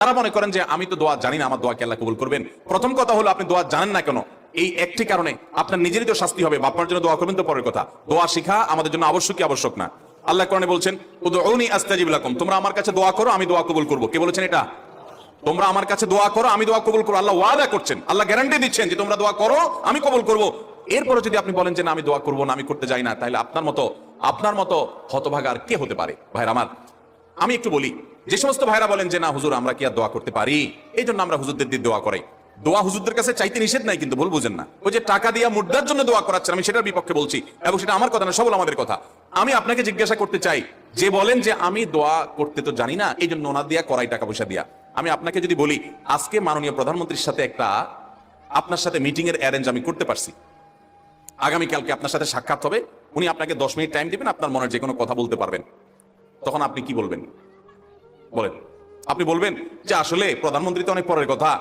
তারা মনে করেন যে আমি তো দোয়া জানি না, আমার দোয়া কে আল্লাহ কবুল করবেন। প্রথম কথা হলো আপনি দোয়া জানেন না কেন, এই একটি কারণে আপনার নিজেরই তো শাস্তি হবে। বাপ মার জন্য দোয়া করবেন তো পরের কথা, দোয়া শিখা আমাদের জন্য আবশ্যক কি আবশ্যক না? আল্লাহ কোরআনে বলছেন উদউনি আস্তাজিব লাকুম, তোমরা আমার কাছে দোয়া করো আমি দোয়া কবুল করব। কে বলেছেন এটা? তোমরা আমার কাছে দোয়া করো আমি দোয়া কবুল করবো। আল্লাহ ওয়াদা করছেন, আল্লাহ গ্যারান্টি দিচ্ছেন যে তোমরা দোয়া করো আমি কবুল করব। এরপরে যদি আপনি বলেন যে না আমি দোয়া করবো না, আমি করতে যাই না, তাহলে আপনার মতো হতভাগার কে হতে পারে? ভাইরা আমার, আমি একটু বলি, যে সমস্ত ভাইরা বলেন যে না হুজুর আমরা কি আর দোয়া করতে পারি, এই জন্য আমরা হুজুরদের দিয়ে দোয়া করাই। দোয়া হুজুরদের কাছে চাইতে নিষেধ নাই, কিন্তু ভুল বুঝেন না। ওই যে টাকা দিয়া মুর্দার জন্য দোয়া করাচ্ছেন, আমি সেটার বিপক্ষে বলছি, এবং সেটা আমার কথা না, সবল আমাদের কথা। আমি আপনাকে জিজ্ঞাসা করতে চাই, যে বলেন যে আমি দোয়া করতে তো জানি না, এই জন্য ওনার দিয়া করাই টাকা পয়সা দিয়া, আমি আপনাকে যদি বলি আজকে মাননীয় প্রধানমন্ত্রীর সাথে আপনার সাথে মিটিং এর অ্যারেঞ্জ আমি করতে পারছি, আগামীকালকে আপনার সাথে সাক্ষাৎ হবে, উনি আপনাকে 10 মিনিট টাইম দিবেন, আপনার মনের যে কোনো কথা বলতে পারবেন, তখন আপনি কি বলবেন বলেন? আপনি বলবেন যে আসলে প্রধানমন্ত্রী তো অনেক পরের কথা,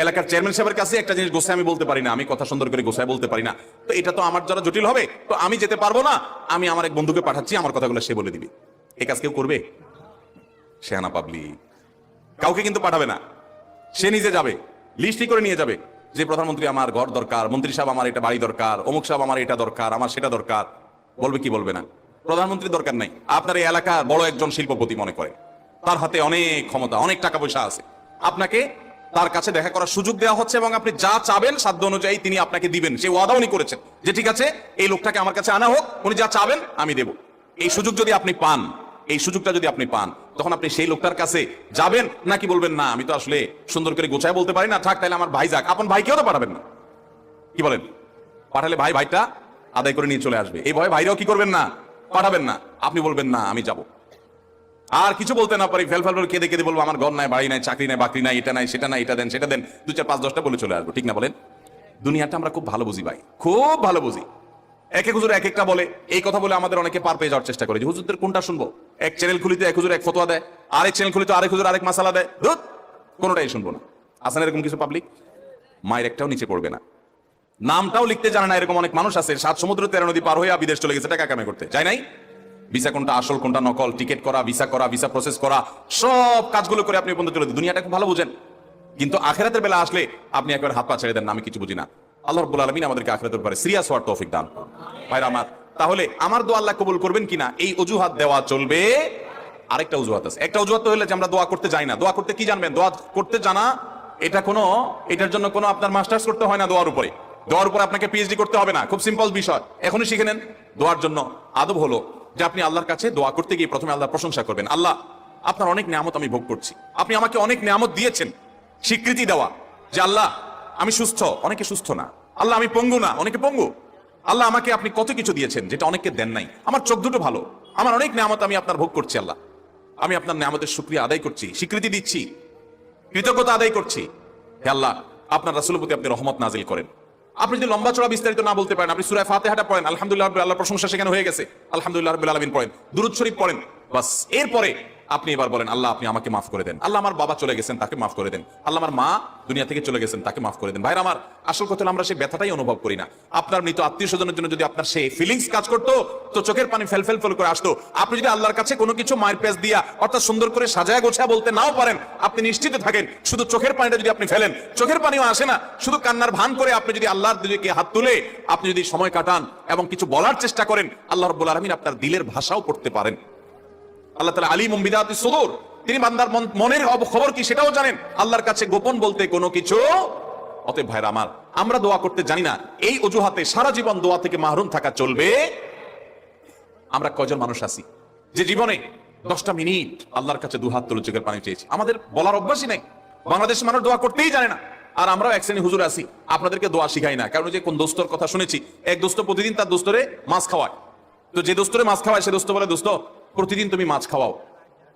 এলাকার চেয়ারম্যান সাহেবের কাছে একটা জিনিস গোছায় আমি বলতে পারি না, আমি কথা সুন্দর করে গোছায় বলতে পারি না, তো এটা তো আমার যারা জটিল হবে, তো আমি যেতে পারবো না, আমি আমার এক বন্ধুকে পাঠাচ্ছি, আমার কথাগুলো সে বলে দিবে। এই কাজ কেউ করবে? শেহানা পাবলিক কাউকে কিন্তু পাঠাবে না, সে নিজে যাবে, লিস্টই করে নিয়ে যাবে যে প্রধানমন্ত্রী আমার ঘর দরকার, মন্ত্রী সাহেব আমার এটা বাড়ি দরকার, অমুক সাহেব আমার এটা দরকার, আমার সেটা দরকার। বলবে কি বলবে না? প্রধানমন্ত্রী দরকার নাই, আপনার এই এলাকার বড় একজন শিল্পপতি মনে করে, তার হাতে অনেক ক্ষমতা, অনেক টাকা পয়সা আছে, আপনাকে তার কাছে দেখা করার সুযোগ দেওয়া হচ্ছে, এবং আপনি যা চাবেন সাধ্য অনুযায়ী তিনি আপনাকে দিবেন। সে ওয়াদা উনি করেছেন যে ঠিক আছে এই লোকটাকে আমার কাছে আনা হোক, উনি যা চাবেন আমি দেব। এই সুযোগ যদি আপনি পান, এই সুযোগটা যদি আপনি পান, তখন আপনি সেই লোকটার কাছে যাবেন নাকি বলবেন না আমি তো আসলে সুন্দর করে গোছায় বলতে পারি না, থাক তাহলে আমার ভাই যাক? আপন ভাইকেও তো পাঠাবেন না, কি বলেন? পাঠালে ভাইটা আদায় করে নিয়ে চলে আসবে, এই ভয়ে ভাইরাও কি করবেন না, পাঠাবেন না। আপনি বলবেন না আমি যাব, আর কিছু বলতে না পারি, ফেল কেঁদে কেঁদে বলবো আমার ঘর নাই, বাড়ি নাই, চাকরি নাই, বাকরি নাই, এটা নাই, সেটা নাই, এটা দেন, সেটা দেন, 2 4 5 10টা বলে চলে আসবো, ঠিক না বলেন? দুনিয়াটা আমরা খুব ভালো বুঝি ভাই, খুব ভালো বুঝি। এক এক হুজুর এক একটা বলে, এই কথা বলে আমাদের অনেকে পার পেয়ে যাওয়ার চেষ্টা করে, যে হুজুরদের কোনটা শুনবো? এক চ্যানেল খুলিতে এক হুজুর এক ফতোয়া দেয়, আরেক চ্যানেল খুলিতে আরেক হুজুর আরেক মাসালা দেয়, ধুত কোনোটাই শুনবো না। আসলে এরকম কিছু পাবলিক মায়ের একটাও নিচে পড়বে না, নামটাও লিখতে জানে না, এরকম অনেক মানুষ আছে 7 সমুদ্র 13 নদী পার হয়ে বিদেশ চলে গেছে টাকা কামাই করতে, যায় নাই? ভিসা কোনটা আসল কোনটা নকল, টিকিট করা, ভিসা প্রসেস করা, সব কাজগুলো করে আপনি বন্ধু চলে দিন, দুনিয়াটা খুব ভালো বুঝেন। কিন্তু আখিরাতের বেলা আসলে আপনি একবার হাত পা ছেড়ে দেন, আমি কিছু বুঝি না। আল্লাহ রাব্বুল আলামিন আমাদেরকে আখিরাতের ব্যাপারে সিরিয়াস হওয়ার তৌফিক দান। ভাইরা আমার, তাহলে আমার দোয়া আল্লাহ কবুল করবেন কিনা এই অজুহাত দেওয়া চলবে? আরেকটা অজুহাত আছে। একটা অজুহাত তো হলো যে আমরা দোয়া করতে যাই না। দোয়া করতে কি জানবেন? দোয়া করতে জানা এটার জন্য কোনো আপনার মাস্টার্স করতে হয় না। দোয়ার উপরে আপনাকে পিএইচডি করতে হবে না, খুব সিম্পল বিষয়, এখনই শিখে নেন। দোয়ার জন্য আদব হলো যে আপনি আল্লাহর কাছে দোয়া করতে গিয়ে প্রথমে আল্লাহর প্রশংসা করবেন। আল্লাহ, আপনার অনেক নিয়ামত আমি ভোগ করছি, আপনি আমাকে অনেক নিয়ামত দিয়েছেন। স্বীকৃতি দেওয়া যে আল্লাহ আমি সুস্থ, অনেকে সুস্থ না। আল্লাহ আমি পঙ্গু না, অনেকে পঙ্গু। আল্লাহ আমাকে আপনি কত কিছু দিয়েছেন যেটা অনেককে দেন নাই। আমার চোখ দুটো ভালো, আমার অনেক নিয়ামত আমি আপনার ভোগ করছি। আল্লাহ, আমি আপনার নিয়ামতের শুকরিয়া আদায় করছি, স্বীকৃতি দিচ্ছি, কৃতজ্ঞতা আদায় করছি। হে আল্লাহ, আপনার রাসূলের প্রতি আপনি রহমত নাজিল করেন। আপনি যদি লম্বা চড়া বিস্তারিত না বলতে পারেন, আপনি সূরা ফাতিহাটা পড়েন, আলহামদুলিল্লাহ রাব্বিল আল্লাহর প্রশংসা সেখানে হয়ে গেছে, আলহামদুলিল্লাহ রাব্বিল আলামিন পড়েন, দুরূদ শরীফ পড়েন, বাস। এরপরে আপনি এবার বলেন আল্লাহ আপনি আমাকে মাফ করে দেন। আল্লাহ আমার বাবা চলে গেছেন, তাকে মাফ করে দেন। আল্লাহ আমার মা দুনিয়া থেকে চলে গেছেন, তাকে মাফ করে দেন। ভাইরা আমার, আসল কথা হলো আমরা সেই ব্যথাটাই অনুভব করি না। আপনার মৃত আত্মীয় স্বজনের জন্য যদি আপনার সেই ফিলিংস কাজ করতো, তো চোখের পানি ফেল করে আসতো। আপনি যদি আল্লাহর কাছে কোনো কিছু মায়ের পেজ দিয়া অর্থাৎ সুন্দর করে সাজায় গোছায় বলতে নাও পারেন, আপনি নিশ্চিত থাকেন শুধু চোখের পানিটা যদি আপনি ফেলেন, চোখের পানিও আসে না, শুধু কান্নার ভান করে আপনি যদি আল্লাহর দিকে হাত তুলে আপনি যদি সময় কাটান এবং কিছু বলার চেষ্টা করেন, আল্লাহ রাব্বুল আলামিন আপনার দিলের ভাষাও পড়তে পারেন। আল্লাহ তাআলা আলিমুম বিযাতিস সুদূর, তিনি বান্দার মনের খবর কি সেটাও জানেন। আল্লাহর কাছে গোপন বলতে কোনো কিছু। অতএব ভাইরা আমার, আমরা দোয়া করতে জানি না, এই অজুহাতে সারা জীবন দোয়া থেকে মাহরুম থাকা চলবে? আমরা কয়জন মানুষ আছি যে জীবনে 10টা মিনিট আল্লাহর কাছে দুহাত তুলে চোখের পানি চেয়েছি? আমাদের বলার অভ্যাসই নাই। বাংলাদেশের মানুষ দোয়া করতেই জানে না। আর আমরাও এক শ্রেণী হুজুর আছি, আপনাদেরকে দোয়া শিখাই না। কারণ যে কোন দোস্তর কথা শুনেছি, এক দোস্ত প্রতিদিন তার দোস্তরে মাছ খাওয়ায়। তো যে দোস্তরে মাছ খাওয়ায় সে দোস্ত বলে, দোস্ত প্রতিদিন তুমি মাছ খাওয়াও,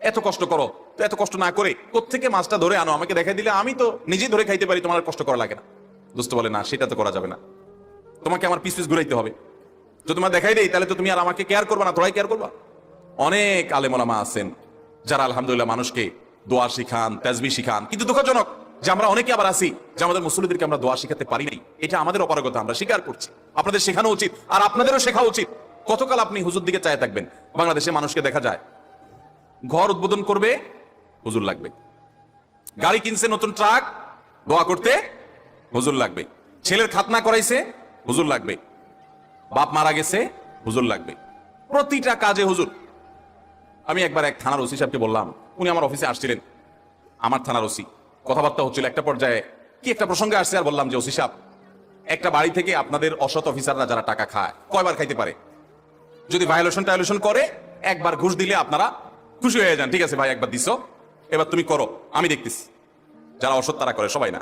এত কষ্ট করো, তো এত কষ্ট না করে কোত্থেকে মাছটা ধরে আনো, আমাকে দেখাই দিলে আমি তো নিজেই ধরে খাইতে পারি, তোমার কষ্ট করা লাগে না। দোস্ত বলে না, সেটা তো করা যাবে না, তোমাকে আমার পিস ঘুরাইতে হবে। যদি তোমার দেখাই দেই তাহলে তো তুমি আর আমাকে কেয়ার করবা না, তোরাই কেয়ার করবা। অনেক আলেম ওলামা আছেন যারা আলহামদুলিল্লাহ মানুষকে দোয়া শিখান, তাসবিহ শিখান, কিন্তু দুঃখজনক যে আমরা অনেকে আবার আছি যে আমাদের মুসল্লিদেরকে আমরা দোয়া শিখাতে পারি নাই। এটা আমাদের অপারগতা, আমরা স্বীকার করছি। আপনাদের শেখানো উচিত, আর আপনাদেরও শেখা উচিত। কতকাল আপনি হুজুর দিকে চায় থাকবেন? বাংলাদেশে মানুষকে দেখা যায় ঘর উদ্বোধন করবে হুজুর লাগবে, গাড়ি কিনছে, নতুন ট্রাক, দোয়া করতে হুজুর লাগবে। ছেলের খাতনা করাইছে, হুজুর লাগবে। বাপ মারা গেছে, হুজুর লাগবে। প্রতিটা কাজে হুজুর। আমি একবার এক থানার ওসি সাহেবকে বললাম, উনি আমার অফিসে আসছিলেন, আমার থানার ওসি, কথাবার্তা হচ্ছিল। একটা পর্যায়ে কি একটা প্রসঙ্গে আসছে, আর বললাম যে ওসি সাহেব, একটা বাড়ি থেকে আপনাদের অসৎ অফিসাররা যারা টাকা খায় কয়বার খাইতে পারে? যদি ভায়োলেশন করে একবার ঘুষ দিলে আপনারা খুশি হয়ে যান, ঠিক আছে ভাই একবার দিছো, এবার তুমি করো, আমি দেখতেছি। যারা অসৎ তারা করে, সবাই না।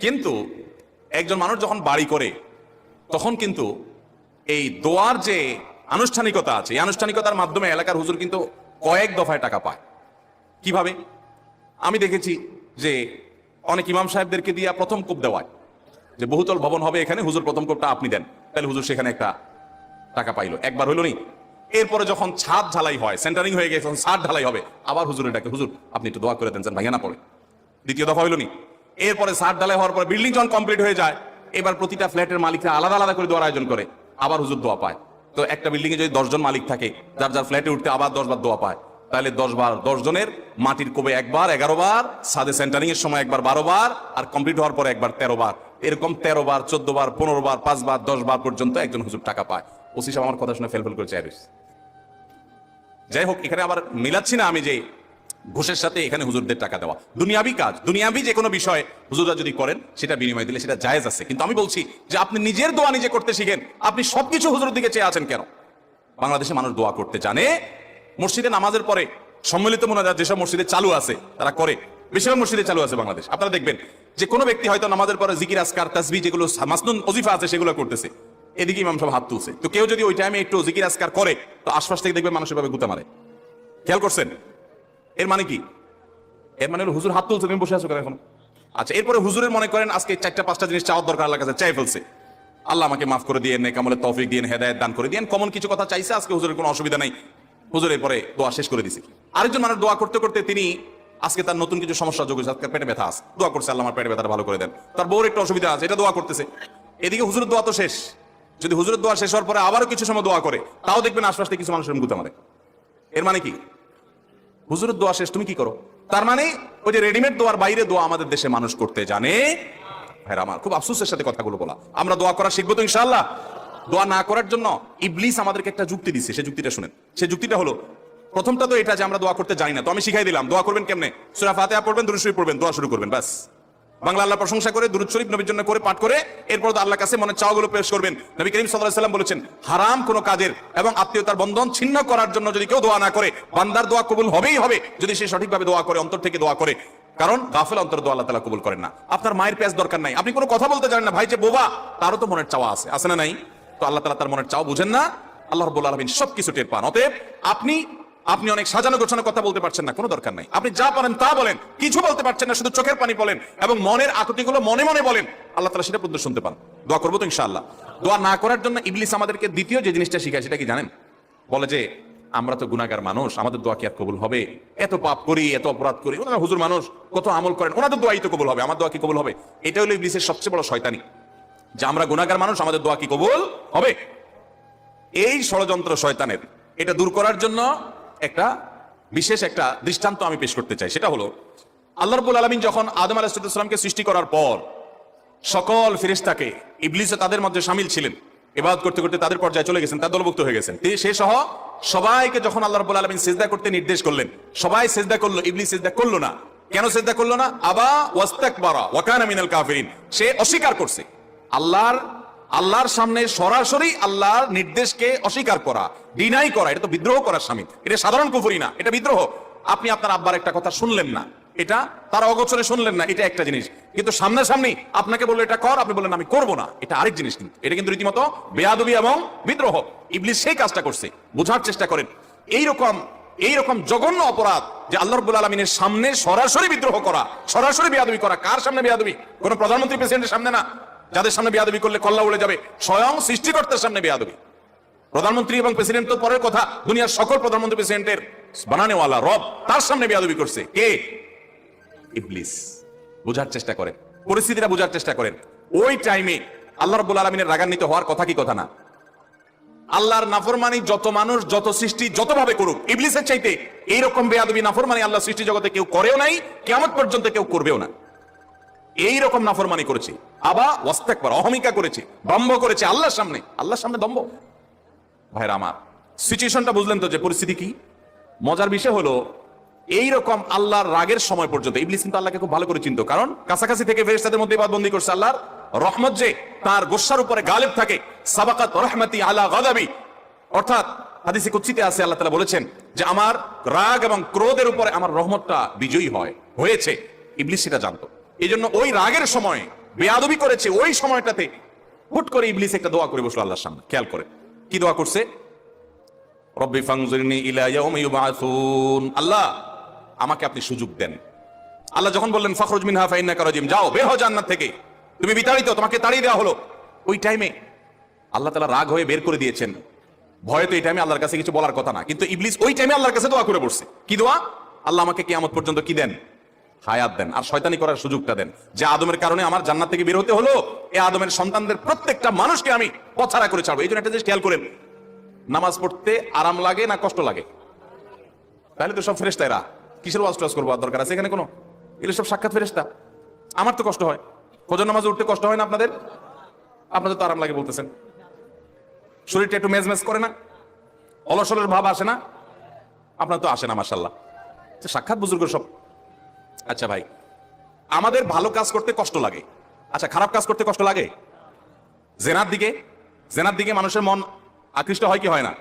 কিন্তু একজন মানুষ যখন বাড়ি করে তখন কিন্তু এই দোয়ার যে আনুষ্ঠানিকতা আছে, এই আনুষ্ঠানিকতার মাধ্যমে এলাকার হুজুর কিন্তু কয়েক দফায় টাকা পায়। কিভাবে? আমি দেখেছি যে অনেক ইমাম সাহেবদেরকে দিয়ে প্রথম কোপ দেওয়ায়, যে বহুতল ভবন হবে এখানে, হুজুর প্রথম কোপটা আপনি দেন, তাহলে হুজুর সেখানে একটা টাকা পাইলো। একবার হইলো নি? এরপরে যখন ছাদ ঢালাই হয়, সেন্টারিং হয়ে গেছে, ছাদ ঢালাই হবে, আবার হুজুরের ডাকে, হুজুর আপনি একটু দোয়া করে দেন যেন ভাঙা না পড়ে। দ্বিতীয় দফা হইলো নি? এরপরে ছাদ ঢালাই হওয়ার পরে বিল্ডিং যখন কমপ্লিট হয়ে যায়, এবার প্রতিটা ফ্ল্যাটের মালিকরা আলাদা আলাদা করে দোয়ার আয়োজন করে, আবার হুজুর দোয়া পায়। তো একটা বিল্ডিং এ যদি 10 জন মালিক থাকে, যার যার ফ্ল্যাটে উঠতে আবার 10 বার দোয়া পায়, তাহলে 10 বার 10 জনের মাটির কোবে একবার 11 বার, ছাদে সেন্টারিং এর সময় একবার 12 বার, আর কমপ্লিট হওয়ার পরে একবার 13 বার। এরকম 13 বার, 14 বার, 15 বার, 5 বার, 10 বার পর্যন্ত একজন হুজুর টাকা পায়। ওসি সাহেব আমার কথা শুনে ফেল করে চাই রয়েছে। যাই হোক, এখানে আবার মিলাচ্ছি না আমি যে ঘুষের সাথে এখানে হুজুরদের টাকা দেওয়া। দুনিয়াবি কাজ, দুনিয়াবি যে কোনো বিষয় হুজুররা যদি করেন সেটা বিনিময় দিলে সেটা জায়েজ আছে। কিন্তু আমি বলছি যে আপনি নিজের দোয়া নিজে করতে শিখেন। আপনি সবকিছু হুজুরের দিকে চেয়ে আছেন কেন? বাংলাদেশে মানুষ দোয়া করতে জানে। মসজিদে নামাজের পরে সম্মিলিত মোনাজাত যেসব মসজিদে চালু আছে তারা করে, বেশিরভাগ মসজিদে চালু আছে বাংলাদেশ। আপনারা দেখবেন যে কোনো ব্যক্তি হয়তো নামাজের পরে জিকির আজকার তাসবিহ যেগুলো মাসনুন ওজিফা আছে সেগুলো করতেছে, এদিকে ইমাম সাহেব হাত তুলছে। তো কেউ যদি ওই টাইমে একটু জিকির আজকার করে, তো আশপাশ থেকে দেখবেন মানুষের ভাবে গুতা মারে। খেয়াল করছেন? এর মানে কি? এর মানে হলো হুজুর হাত তুলছে, তুমি বসে আছো কেন এখন? আচ্ছা, এরপরে হুজুরের মনে করেন আজকে 4-5টা জিনিস চাওয়ার দরকার, আল্লাহর কাছে চাই ফেলছে, আল্লাহ আমাকে মাফ করে দিয়ে, নেক আমলের তৌফিক দিয়েন, হেদায়েত দান করে দিয়েন, কমন কিছু কথা চাইছে। আজকে হুজুরের কোনো অসুবিধা নাই, হুজুরের পরে দোয়া শেষ করে দিছে। আরেকজন মানুষ দোয়া করতে করতে তিনি আজকে তার নতুন কিছু সমস্যা যোগ হয়েছে, আজকে পেটে ব্যথা আছে, দোয়া করছে আল্লাহ আমার পেটে ব্যথাটা ভালো করে দেন। তার বউর একটু অসুবিধা আছে, এটা দোয়া করতেছে। এদিকে হুজুরের দোয়া তো শেষ। যদি হুজুরের দোয়া শেষ হওয়ার পরে আবারও কিছু সময় দোয়া করে, তাও দেখবেন আশপাশ থেকে কিছু মানুষের গুতা মারে। এর মানে কি? হুজুরের দোয়া শেষ, তুমি কি করো? তার মানে ওই যে রেডিমেড দোয়ার বাইরে দোয়া আমাদের দেশে মানুষ করতে জানে। ভাই আমার খুব আফসোসের সাথে কথাগুলো বলা। আমরা দোয়া করা শিখবো তো ইনশাআল্লাহ। দোয়া না করার জন্য ইবলিস আমাদেরকে একটা যুক্তি দিচ্ছে, সেই যুক্তিটা শুনেন। সেই যুক্তিটা হলো, প্রথমটা তো এটা যে আমরা দোয়া করতে জানি না, তো আমি শিখাই দিলাম দোয়া করবেন কেমনে। সূরা ফাতিহা পড়বেন, দুরূদ শরীফ পড়বেন, দোয়া শুরু করবেন, বাস। বাংলা আল্লাহ প্রশংসা করে দুরূদ শরীফ নবীর জন্য করে পাঠ করে এরপর তো আল্লাহর কাছে মনে চাওয়াগুলো পেশ করবেন। নবী করিম সাল্লাল্লাহু আলাইহি ওয়াসাল্লাম বলেছেন, হারাম কোনো কাজের এবং আত্মীয়তার বন্ধন ছিন্ন করার জন্য যদি কেউ দোয়া না করে, বান্দার দোয়া কবুল হবেই হবে যদি সে সঠিকভাবে দোয়া করে, অন্তর থেকে দোয়া করে। কারণ গাফেল অন্তর দোয়া আল্লাহ তাআলা কবুল করেন না। আপনার মায়ের পেঁয়াজ দরকার নাই, আপনি কোনো কথা বলতে জানেন না, ভাই যে বোবা, তারও তো মনের চাওয়া আছে, আছে না নাই? তো আল্লাহ তাআলা তার মনের চাওয়া বুঝেন না? আল্লাহ রাব্বুল আলামিন সবকিছু টের পান। অতএব আপনি অনেক সাজানো গোছানো কথা বলতে পারছেন না, কোনো দরকার নাই। আপনি যা পারেন তা বলেন, কিছু বলতে পারছেন না, শুধু চোখের পানি বলেন এবং মনের আকুতিগুলো মনে মনে বলেন, আল্লাহ তাআলা সেটা পর্যন্ত শুনতে পান। দোয়া করবো তো ইনশাআল্লাহ। দোয়া না করার জন্য ইবলিস আমাদেরকে দ্বিতীয় যে জিনিসটা শিখায় সেটা কি জানেন? বলে যে আমরা তো গুনাহগার মানুষ, আমাদের দোয়া কি আর কবুল হবে? এত পাপ করি, এত অপরাধ করি, ওনারা হুজুর মানুষ, কত আমল করেন, ওনাদের দোয়াই তো কবুল হবে, আমার দোয়া কি কবুল হবে? এটা হলো ইবলিসের সবচেয়ে বড় শয়তানি, যে আমরা গুনাহগার মানুষ, আমাদের দোয়া কি কবুল হবে? এই ষড়যন্ত্র শয়তানের, এটা দূর করার জন্য একটা বিশেষ একটা দৃষ্টান্ত আমি পেশ করতে চাই। সেটা হলো, আল্লাহ রাব্বুল আলামিন যখন আদম আলাইহিস সালামকে সৃষ্টি করার পর সকল ফেরেশতাকে, ইবলিসও তাদের মধ্যে শামিল ছিলেন, ইবাদত করতে করতে তাদের পর্যায়ে চলে গেছেন, তার দলভুক্ত হয়ে গেছেন, সে সহ সবাইকে যখন আল্লাহ রাব্বুল আলামিন সিজদা করতে নির্দেশ করলেন, সবাই সিজদা করলো, ইবলিস সিজদা করলো না। কেন সিজদা করলো না? আবা ওয়াস্তাকবারা ওয়া কানা মিনাল কাফিরিন, সে অস্বীকার করছে। আল্লাহর সামনে সরাসরি আল্লাহর নির্দেশকে অস্বীকার করা, ডিনাই করা, এটা তো বিদ্রোহ করার শামিল। এটা সাধারণ কুফরি না, এটা বিদ্রোহ। আপনি আপনার আব্বার একটা কথা শুনলেন না, এটা তার অগোচরে শুনলেন না, এটা একটা জিনিস। কিন্তু সামনাসামনি আপনাকে বললো এটা কর, আপনি বললেন আমি করব না, এটা আরেক জিনিস। কিন্তু এটা কিন্তু রীতিমতো বেয়াদবি এবং বিদ্রোহ। ইবলিস সেই কাজটা করছে, বোঝার চেষ্টা করেন। এইরকম জঘন্য অপরাধ যে আল্লাহ রাব্বুল আলামিনের সামনে সরাসরি বিদ্রোহ করা, সরাসরি বেয়াদবি করা। কার সামনে বেয়াদবি? কোন প্রধানমন্ত্রী প্রেসিডেন্টের সামনে না, যাদের সামনে বেয়াদবি করলে কল্লা উড়ে যাবে, স্বয়ং সৃষ্টিকর্তার সামনে বেয়াদবি। প্রধানমন্ত্রী এবং প্রেসিডেন্ট তো পরের কথা, দুনিয়ার সকল প্রধানমন্ত্রী প্রেসিডেন্টের বানানেওয়ালা রব, তার সামনে বেয়াদবি করছে কে? ইবলিস। বোঝার চেষ্টা করেন, পরিস্থিতিটা বোঝার চেষ্টা করেন। ওই টাইমে আল্লাহ রাব্বুল আলামিনের রাগান্বিত হওয়ার কথা কি কথা না? আল্লাহর নাফরমানি যত মানুষ, যত সৃষ্টি যতভাবে করুক, ইবলিসের চাইতে এইরকম বেয়াদবি নাফরমানি আল্লাহ সৃষ্টি জগতে কেউ করেও নাই, কিয়ামত পর্যন্ত কেউ করবেও না। এইরকম নাফরমানি করেছে, আবা ওয়াস্তাকবার, অহমিকা করেছে, দম্ভ করেছে আল্লাহর সামনে দম্ভ। ভাইরা আমার, সিচুয়েশনটা বুঝলেন তো যে পরিস্থিতি কি? মজার বিষয় হলো এইরকম আল্লাহর রাগের সময় পর্যন্ত ইবলিস কিন্তু আল্লাহকে খুব ভালো করে চিনতো, কারণ কাছাকাছি থেকে ফেরেশতাদের মধ্যে বাদবন্দি করছে। আল্লাহর রহমত যে তার গোসার উপরে গালিব থাকে, সাবাকাত রহমতি আলা গাদাবি, অর্থাৎ হাদিসে কুদসিতে আছে আল্লাহ তাআলা বলেছেন যে আমার রাগ এবং ক্রোধের উপরে আমার রহমতটা বিজয়ী হয়েছে। ইবলিস সেটা জানতো, এই জন্য ওই রাগের সময় বেয়াদবি করেছে। ওই সময়টাতে হুট করে ইবলিস একটা দোয়া করে বসলো আল্লাহর সামনে। খেয়াল করে কি দোয়া করছে? রব্বি ফানজুরনি ইলা ইয়াউমি ইউবআসুন, আল্লাহ আমাকে আপনি সুযোগ দেন। আল্লাহ যখন বললেন ফাখরুজ মিনহা ফাইন্নাকা রাজিম, যাও বের হও জান্নাত থেকে, তুমি বিতাড়িত, তোমাকে তাড়িয়ে দেওয়া হলো। ওই টাইমে আল্লাহ তাআলা রাগ হয়ে বের করে দিয়েছেন। ভয়ে তো এই টাইমে আল্লাহর কাছে কিছু বলার কথা না, কিন্তু ইবলিস ওই টাইমে আল্লাহর কাছে দোয়া করে বসছে। কি দোয়া? আল্লাহ আমাকে কিয়ামত পর্যন্ত কি দেন? হায়াত দেন, আর শয়তানি করার সুযোগটা দেন। যে আদমের কারণে আমার জান্নাত থেকে বের হতে হলো, এই আদমের সন্তানদের প্রত্যেকটা মানুষকে আমি পথহারা করে ছাড়বো। এই জন্য একটা জিনিস খেয়াল করেন, নামাজ পড়তে আরাম লাগে না কষ্ট লাগে? তাহলে তো সব ফেরেশতারা, কিসের ওয়াজ টাজ করবো, দরকার আছে এখানে কোনো? এগুলো সব সাক্ষাৎ ফেরেশতা। আমার তো কষ্ট হয়, ফজর নামাজে উঠতে কষ্ট হয় না আপনাদের? আপনাদের তো আরাম লাগে বলতেছেন। শরীরটা একটু মেজমেজ করে না? অলসলের ভাব আসে না? আপনার তো আসে না মাশাআল্লাহ। সাক্ষাৎ বুজুর্গ সব। আচ্ছা ভাই, আমাদের ভালো কাজ করতে কষ্ট লাগে, আচ্ছা খারাপ কাজ করতে কষ্ট লাগে? জেনার দিকে মানুষের মন আকৃষ্ট হয় কি হয় না?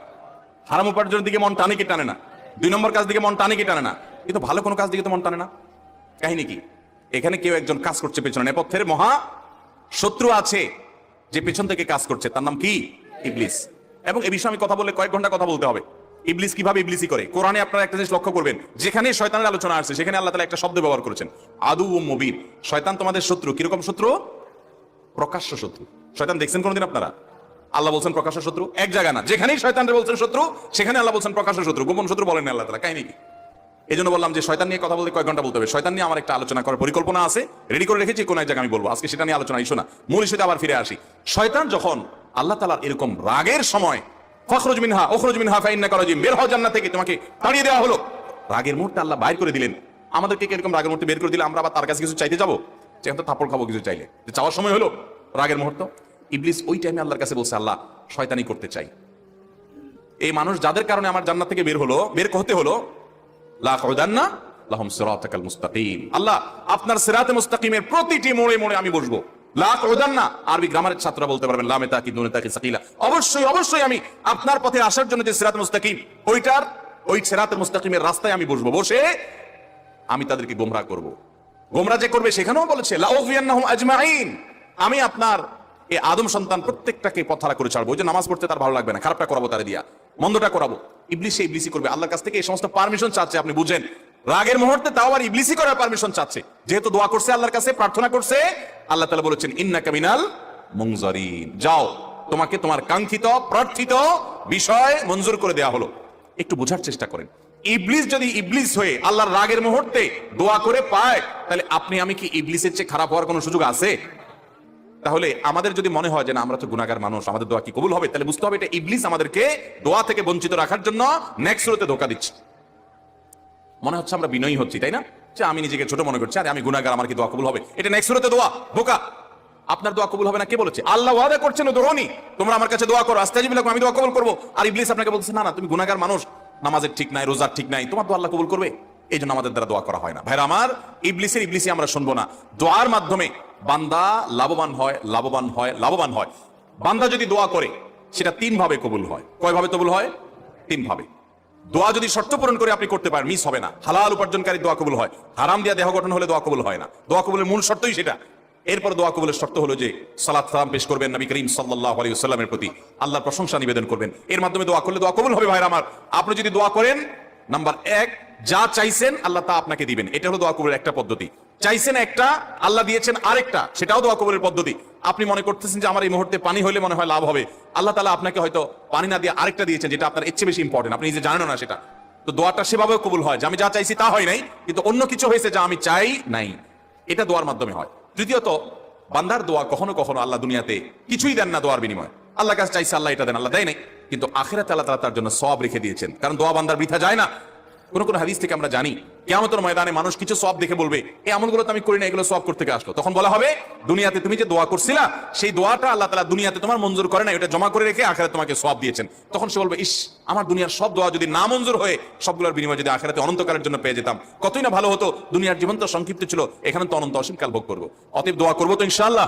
হারাম উপার্জনের দিকে মন টানে কি টানে না? 2 নম্বর কাজ দিকে মন টানে কি টানে না? কিন্তু ভালো কোনো কাজ দিকে তো মন টানে না। কাহিনী কি? এখানে কেউ একজন কাজ করছে, পেছনে নেপথ্যের মহা শত্রু আছে যে পেছন থেকে কাজ করছে, তার নাম কি? ইবলিস। এবং এই বিষয়ে আমি কথা বললে কয়েক ঘন্টা কথা বলতে হবে। ইবলিস কিভাবে ইবলিসি করে, কোরআনে আপনারা একটা জিনিস লক্ষ্য করবেন, যেখানে শয়তানের আলোচনা আসছে সেখানে আল্লাহ তাআলা একটা শব্দ ব্যবহার করেছেন, আদু ও মুবিন। শয়তান তোমাদের শত্রু। কিরকম শত্রু? প্রকাশ্য শত্রু। শয়তান দেখছেন কোনদিন আপনারা? আল্লাহ বলছেন প্রকাশ্য শত্রু, এক জায়গা না, যেখানেই শয়তানরে বলছেন শত্রু সেখানে আল্লাহ বলছেন প্রকাশ্য শত্রু। গোপন শত্রু বলেন না আল্লাহ তাআলা। কাহিনী কি? এই জন্য বললাম যে শয়তান নিয়ে কথা বলতে কয়েক ঘন্টা বলতে হবে। শয়তান নিয়ে আমার একটা আলোচনা করার পরিকল্পনা আছে, রেডি করে রেখেছি, কোন এক জায়গায় আমি বলবো। আজকে সেটা নিয়ে আলোচনা ইস্যু না, মূল ইস্যুতে আবার ফিরে আসি। শয়তান যখন আল্লাহ তাআলার এরকম রাগের সময় ফাখরুজ মিনহা উখরুজ মিনহা ফাইন্নাকা রাজিম, বের হও জান্নাত থেকে, তোমাকে তাড়িয়ে দেওয়া হলো, রাগের মুহূর্তে আল্লাহ বাইর করে দিলেন। আমাদেরকে এরকম রাগের মুহূর্তে বের করে দিলে আমরা আবার তার কাছে কিছু চাইতে যাবো? যেখানে তো থাপ্পড় খাবো কিছু চাইলে, যে চাওয়ার সময় হলো রাগের মুহূর্ত। ইবলিস ওই টাইমে আল্লাহর কাছে বলছে, আল্লাহ শয়তানি করতে চাই, এই মানুষ যাদের কারণে আমার জান্নাত থেকে বের হতে হলো, লা কউদান্না লাহুম সিরাতাকাল মুস্তাকিম, আল্লাহ আপনার সিরাতে মুস্তাকিমের প্রতিটি মোড়ে মোড়ে আমি বসবো। লা কউদান্না আরবি গ্রামারের ছাত্ররা বলতে পারবেন, লামে তাকিদ নুনে তাকিদ সাকিলা, অবশ্যই আমি আপনার পথে আসার জন্য যে সিরাত মুস্তাকিম, ওই সিরাতে মুস্তাকিমের রাস্তায় আমি বসবো, বসে আমি তাদেরকে গোমরাহ করব। গোমরাহ যে করবে সেখানেও বলেছে লা উগফিয়ান্নাহুম আজমাইন, আমি আপনার এই আদম সন্তান প্রত্যেকটাকে পথহারা করে ছাড়বো। ওই যে নামাজ পড়তে তার ভালো লাগবে না, খারাপটা করাবো তারে দিয়া, মন্দটা করাবো। ইবলিসি করবে, আল্লাহর কাছ থেকে এই সমস্ত পারমিশন চাচ্ছে। আপনি বুঝেন, রাগের মুহূর্তে তাও আবার ইবলিসি করার পারমিশন চাচ্ছে। যেহেতু দোয়া করছে আল্লাহর কাছে, প্রার্থনা করছে, আল্লাহ তাআলা বলেছেন ইন্নাকা মিনাল মুনজারিন, যাও তোমাকে তোমার কাঙ্ক্ষিত প্রার্থিত বিষয় মঞ্জুর করে দেওয়া হলো। একটু বোঝার চেষ্টা করেন, ইবলিস যদি ইবলিস হয়ে আল্লাহর রাগের মুহূর্তে দোয়া করে পায়, তাহলে আপনি আমি কি ইবলিসের চেয়ে খারাপ হওয়ার কোনো সুযোগ আছে? তাহলে আমাদের যদি মনে হয় যে না আমরা তো গুনাহগার মানুষ, আমাদের দোয়া কি কবুল হবে, তাহলে বুঝতে হবে এটা ইবলিস আমাদেরকে দোয়া থেকে বঞ্চিত রাখার জন্য নেক্সট সুরতে ধোঁকা দিচ্ছে। মনে হচ্ছে আমরা বিনয়ী হচ্ছি, তাই না? যে আমি নিজেকে ছোট মনে করছি, আরে আমি গুনাহগার, আমার কি দোয়া কবুল হবে? এটা নেক্সট সুরতে দোয়া, ধোঁকা। আপনার দোয়া কবুল হবে না কে বলেছে? আল্লাহ ওয়াদা করছেন উদউনি, তোমরা আমার কাছে দোয়া করো, আস্তাজিব লাকুম, আমি দোয়া কবুল করব। আর ইবলিস আপনাকে বলছে না তুমি গুনাহগার মানুষ, নামাজের ঠিক নাই, রোজার ঠিক নাই, তোমার দোয়া আল্লাহ কবুল করবে? এই জন্য আমাদের দ্বারা দোয়া করা হয় না। ভাইরা আমার, ইবলিসি আমরা শুনবো না। দোয়ার মাধ্যমে বান্দা লাভবান হয়। বান্দা যদি দোয়া করে সেটা 3 ভাবে কবুল হয়। কয় ভাবে কবুল হয়? 3 ভাবে। দোয়া যদি শর্ত পূরণ করে আপনি করতে পারেন, মিস হবে না। হালাল উপার্জনকারী দোয়া কবুল হয়, হারাম দিয়া দেহ গঠন হলে দোয়া কবুল হয় না। দোয়া কবুলের মূল শর্তই সেটা। এরপর দোয়া কবুলের শর্ত হলো যে সালাত সালাম পেশ করবেন নবী করিম সাল্লাল্লাহু আলাইহি ওয়াসাল্লামের প্রতি, আল্লাহর প্রশংসা নিবেদন করবেন। এর মাধ্যমে দোয়া করলে দোয়া কবুল হবে। ভাইরা আমার, আপনি যদি দোয়া করেন, নাম্বার 1, যা চাইছেন আল্লাহ তা আপনাকে দিবেন। এটা হলো দোয়া কবুলের একটা পদ্ধতি। চাইছেন একটা, আল্লাহ দিয়েছেন আরেকটা, সেটাও দোয়া কবুলের পদ্ধতি। আপনি মনে করতেছেন যে আমার এই মুহূর্তে পানি হইলে মনে হয় লাভ হবে, আল্লাহ তাআলা আপনাকে হয়তো পানি না দিয়ে আরেকটা দিয়েছেন যেটা আপনার ইচ্ছে বেশি ইম্পর্টেন্ট, আপনি নিজে জানেন না সেটা। তো দোয়াটা সেভাবেও কবুল হয় যে আমি যা চাইছি তা হয় নাই, কিন্তু অন্য কিছু হয়েছে যা আমি চাই নাই। এটা দোয়ার মাধ্যমে হয়। তৃতীয়ত, বান্দার দোয়া কখনো কখনো আল্লাহ দুনিয়াতে কিছুই দেন না দোয়ার বিনিময়ে। আল্লাহ কাছে চাইছে আল্লাহ এটা দেন, আল্লাহ দেয় নাই। কিন্তু আখিরাতে আল্লাহ তাআলা তার জন্য সওয়াব রেখে দিয়েছেন, কারণ দোয়া বান্দার বৃথা যায় না। কোন কোন হাদিস থেকে আমরা জানি কিয়ামতের ময়দানে মানুষ কিছু সওয়াব দেখে বলবে এই আমলগুলো তো আমি করি না, এগুলো সওয়াব করতে থেকে আসলো। তখন বলা হবে দুনিয়াতে তুমি যে দোয়া করছিলা সেই দোয়াটা আল্লাহ তাআলা দুনিয়াতে তোমার মঞ্জুর করে না, এটা জমা করে রেখে আখিরাতে তোমাকে সওয়াব দিয়েছেন। তখন সে বলবে ইস, আমার দুনিয়ার সব দোয়া যদি না মঞ্জুর হয়ে সবগুলোর বিনিময়ে যদি আখিরাতে অনন্তকালের জন্য পেয়ে যেতাম, কতই না ভালো হতো। দুনিয়ার জীবন তো সংক্ষিপ্ত ছিল, এখানে তো অনন্ত অসীমকাল ভোগ করবো। অতএব দোয়া করবো তো ইনশাআল্লাহ।